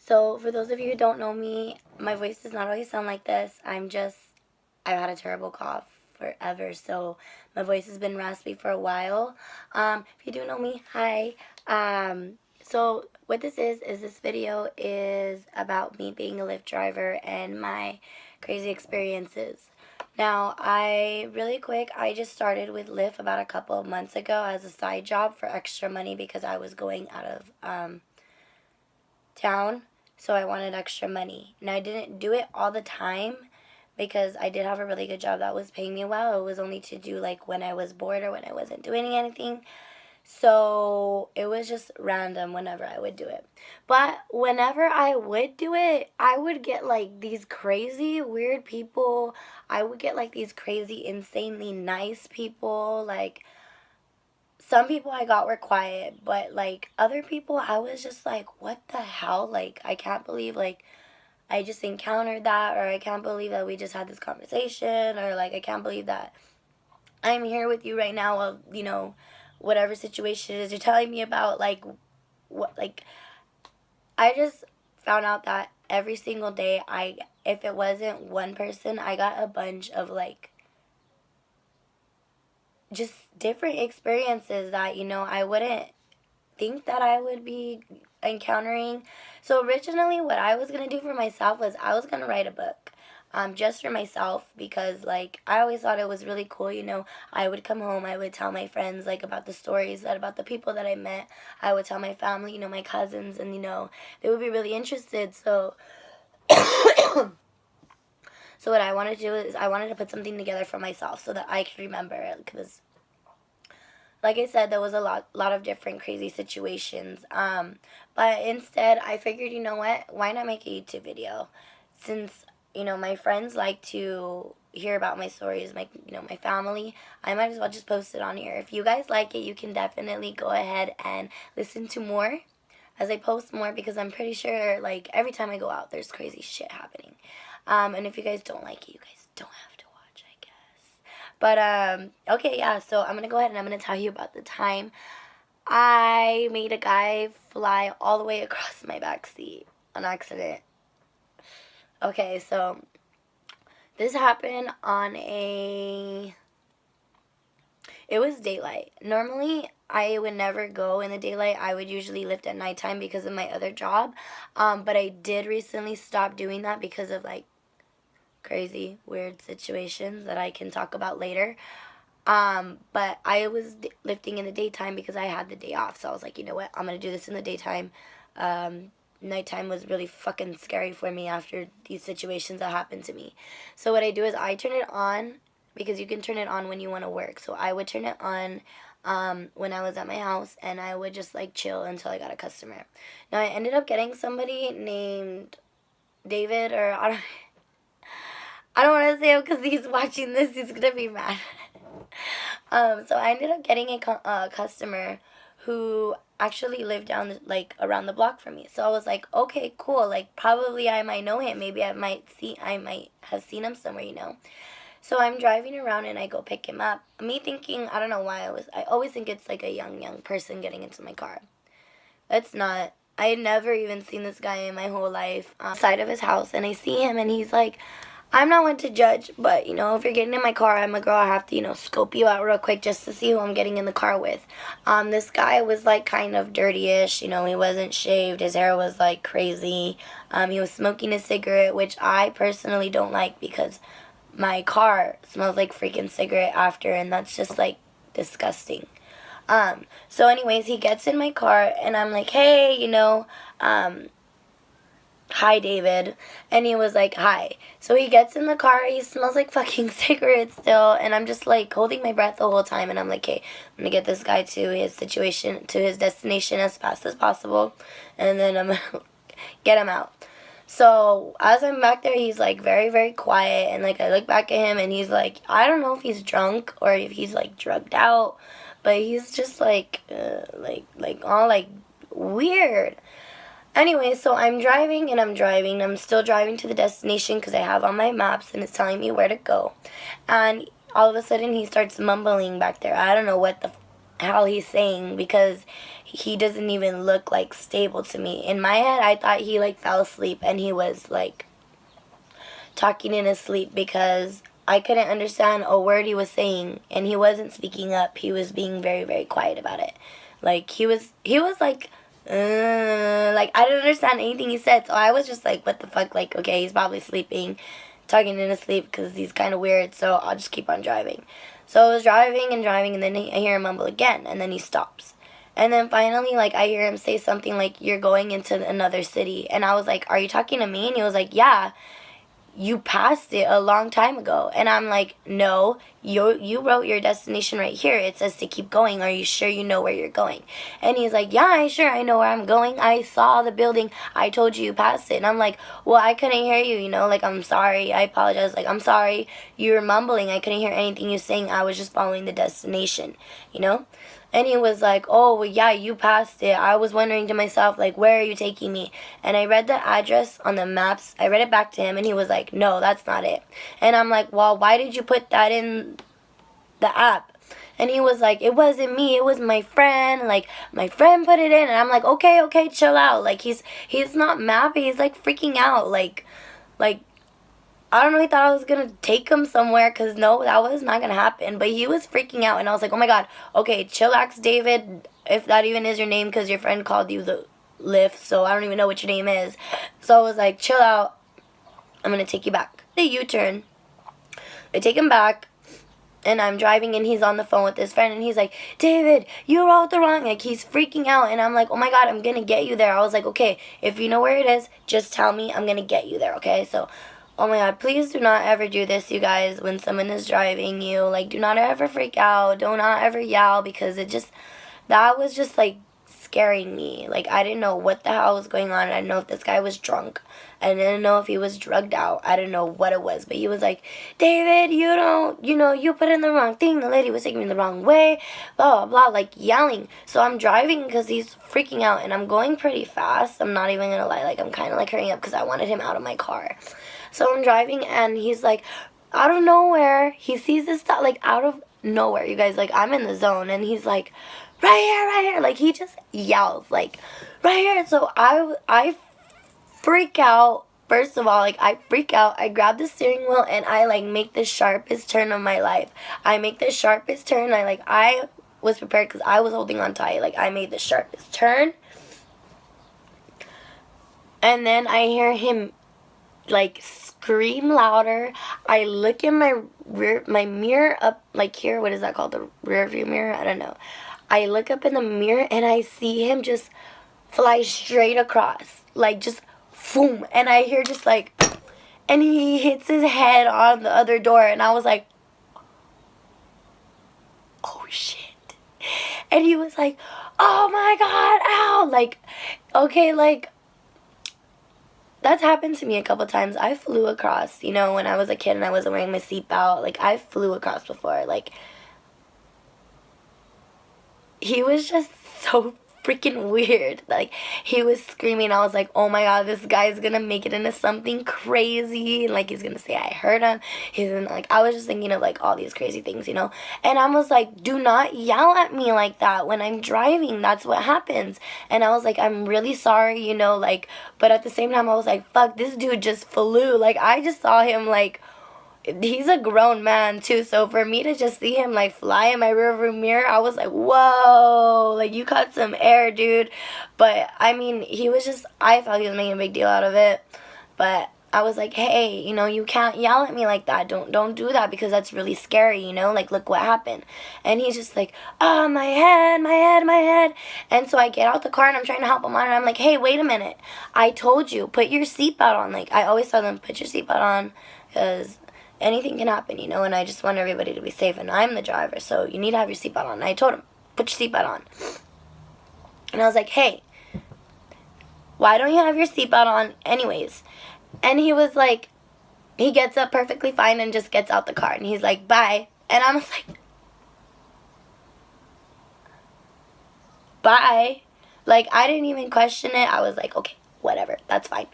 So, for those of you who don't know me, my voice does not always sound like this. I've had a terrible cough forever, so my voice has been raspy for a while. If you do know me, hi. So, what this is this video is about me being a Lyft driver and my crazy experiences. Now, I just started with Lyft about a couple of months ago as a side job for extra money because I was going out of town, so I wanted extra money. And I didn't do it all the time because I did have a really good job that was paying me well. It was only to do like when I was bored or when I wasn't doing anything. So it was just random whenever I would do it. But whenever I would do it, I would get like these crazy weird people. I would get like these crazy insanely nice people. Like some people I got were quiet, but like other people I was just like, what the hell? Like I can't believe like I just encountered that, or I can't believe that we just had this conversation, or like I can't believe that I'm here with you right now of, whatever situation it is you're telling me about. Like what, like I just found out that every single day if it wasn't one person, I got a bunch of like just different experiences that, I wouldn't think that I would be encountering. So originally what I was going to do for myself was I was going to write a book. Just for myself, because like I always thought it was really cool. I would come home, I would tell my friends like about the stories, that about the people that I met. I would tell my family, my cousins, and they would be really interested. So so what I wanted to do is I wanted to put something together for myself so that I could remember it, because like I said, there was a lot of different crazy situations. But instead, I figured, you know what? Why not make a YouTube video? Since my friends like to hear about my stories, my family, I might as well just post it on here. If you guys like it, you can definitely go ahead and listen to more as I post more, because I'm pretty sure like every time I go out, there's crazy shit happening. And if you guys don't like it, you guys don't have to watch, I guess. But okay, yeah, so I'm gonna go ahead and I'm gonna tell you about the time I made a guy fly all the way across my back seat on accident. Okay, so this happened it was daylight. Normally, I would never go in the daylight. I would usually lift at nighttime because of my other job. But I did recently stop doing that because of like crazy, weird situations that I can talk about later. But I was lifting in the daytime because I had the day off. So I was like, you know what? I'm going to do this in the daytime. Nighttime was really fucking scary for me after these situations that happened to me. So what I do is I turn it on, because you can turn it on when you want to work. So I would turn it on when I was at my house, and I would just like chill until I got a customer. Now I ended up getting somebody named David, or I don't want to say him because he's watching this. He's gonna be mad. So I ended up getting a customer who actually lived down like around the block from me. So I was like, okay, cool. Like probably I might know him. Maybe I might have seen him somewhere. So I'm driving around and I go pick him up. Me thinking, I don't know why I always think it's like a young person getting into my car. It's not. I had never even seen this guy in my whole life. Side of his house, and I see him and he's like, I'm not one to judge, but, if you're getting in my car, I'm a girl, I have to, scope you out real quick just to see who I'm getting in the car with. This guy was, like, kind of dirty-ish, he wasn't shaved, his hair was, like, crazy. He was smoking a cigarette, which I personally don't like because my car smells like freaking cigarette after, and that's just, like, disgusting. So anyways, he gets in my car, and I'm like, hey, hi, David. And he was like, hi. So he gets in the car, he smells like fucking cigarettes still, and I'm just like holding my breath the whole time, and I'm like, okay, I'm gonna get this guy to his destination as fast as possible, and then I'm gonna get him out. So as I'm back there, he's like very, very quiet, and like I look back at him, and he's like, I don't know if he's drunk or if he's like drugged out, but he's just like all like weird. Anyway, so I'm driving and I'm driving. I'm still driving to the destination because I have on my maps and it's telling me where to go. And all of a sudden he starts mumbling back there. I don't know what the how he's saying, because he doesn't even look like stable to me. In my head, I thought he like fell asleep and he was like talking in his sleep, because I couldn't understand a word he was saying, and he wasn't speaking up. He was being very, very quiet about it. Like he was like I didn't understand anything he said, so I was just like, what the fuck? Like, okay, he's probably sleeping, talking in his sleep, because he's kind of weird, so I'll just keep on driving. So I was driving, and then I hear him mumble again, and then he stops. And then finally, like, I hear him say something like, you're going into another city. And I was like, are you talking to me? And he was like, yeah, you passed it a long time ago. And I'm like, no, you wrote your destination right here. It says to keep going. Are you sure you know where you're going? And he's like, yeah, I know where I'm going. I saw the building. I told you passed it. And I'm like, well, I couldn't hear you, like, I'm sorry. I apologize. Like, I'm sorry. You were mumbling. I couldn't hear anything you were saying. I was just following the destination, And he was like, oh, well, yeah, you passed it. I was wondering to myself, like, where are you taking me? And I read the address on the maps. I read it back to him, and he was like, no, that's not it. And I'm like, well, why did you put that in the app? And he was like, it wasn't me. It was my friend. Like, my friend put it in. And I'm like, okay, chill out. Like, he's not mad, but he's, like, freaking out. Like, I don't know, he thought I was going to take him somewhere, because no, that was not going to happen. But he was freaking out, and I was like, oh my God, okay, chillax, David, if that even is your name, because your friend called you the Lyft, so I don't even know what your name is. So I was like, chill out, I'm going to take you back. The U-turn, I take him back, and I'm driving, and he's on the phone with his friend, and he's like, David, you wrote the wrong, like, he's freaking out, and I'm like, oh my God, I'm going to get you there. I was like, okay, if you know where it is, just tell me, I'm going to get you there, okay? So, oh my God, please do not ever do this, you guys, when someone is driving you. Like, do not ever freak out. Do not ever yell, because that was just, like, scaring me. Like, I didn't know what the hell was going on. I didn't know if this guy was drunk. I didn't know if he was drugged out. I didn't know what it was. But he was like, David, you put in the wrong thing. The lady was taking me the wrong way. Blah, blah, blah, like, yelling. So I'm driving because he's freaking out, and I'm going pretty fast. I'm not even going to lie. Like, I'm kind of, like, hurrying up because I wanted him out of my car. So I'm driving, and he's like, out of nowhere, he sees this stuff, like, out of nowhere, you guys, like, I'm in the zone, and he's like, right here, like, he just yells, like, right here. So I freak out. First of all, like, I freak out. I grab the steering wheel, and I, like, make the sharpest turn of my life. I make the sharpest turn. I was prepared because I was holding on tight. Like, I made the sharpest turn, and then I hear him, like, scream louder. I look in my mirror up, like, here, what is that called, the rear view mirror? I don't know. I look up in the mirror, and I see him just fly straight across, like, just boom, and I hear just, like, and he hits his head on the other door, and I was like, oh shit. And he was like, oh my God, ow, like, okay, like, that's happened to me a couple times. I flew across, when I was a kid and I wasn't wearing my seatbelt. Like, I flew across before. Like, he was just so freaking weird. Like, he was screaming. I was like, oh my God, this guy's gonna make it into something crazy. Like, he's gonna say I hurt him. He's gonna, like, I was just thinking of, like, all these crazy things, And I was like, do not yell at me like that when I'm driving. That's what happens. And I was like, I'm really sorry, like, but at the same time, I was like, fuck, this dude just flew. Like, I just saw him, like, he's a grown man too, so for me to just see him, like, fly in my rearview mirror, I was like, whoa, like, you caught some air, dude. But I mean, I felt he was making a big deal out of it, but I was like, hey, you can't yell at me like that. Don't do that, because that's really scary, like, look what happened. And he's just like, oh, my head. And so I get out the car, and I'm trying to help him on, and I'm like, hey, wait a minute, I told you, put your seatbelt on. Like, I always tell them, put your seatbelt on, because anything can happen, and I just want everybody to be safe, and I'm the driver, so you need to have your seatbelt on. And I told him, put your seatbelt on. And I was like, hey, why don't you have your seatbelt on anyways? And he was like, he gets up perfectly fine and just gets out the car, and he's like, bye. And I was like, bye? Like, I didn't even question it. I was like, okay, whatever, that's fine.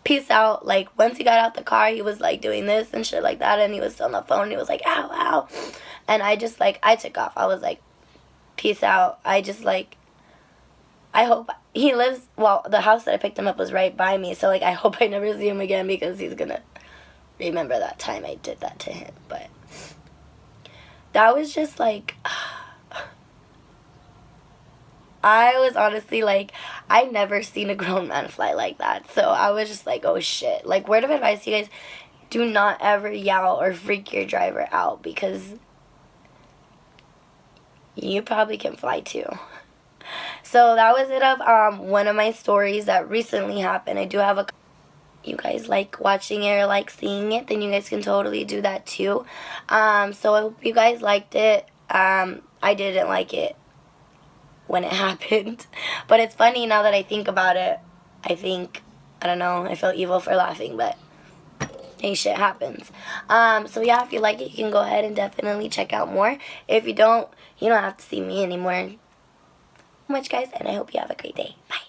Peace out. Like, once he got out the car, he was, like, doing this and shit like that, and he was still on the phone, and he was like, ow, ow. And I just, like, I took off. I was like, peace out. I just, like, I hope he lives, well, the house that I picked him up was right by me, so, like, I hope I never see him again because he's gonna remember that time I did that to him. But that was just, like, I was honestly, like, I never seen a grown man fly like that, so I was just like, oh shit. Like, word of advice, you guys, do not ever yell or freak your driver out because you probably can fly too. So that was it of one of my stories that recently happened. I do have a, you guys like watching it or like seeing it, then you guys can totally do that too. So I hope you guys liked it. I didn't like it when it happened, but it's funny now that I think about it. I don't know, I feel evil for laughing, but hey, shit happens. So yeah, if you like it, you can go ahead and definitely check out more. If you don't, you don't have to see me anymore. Much, guys, and I hope you have a great day. Bye.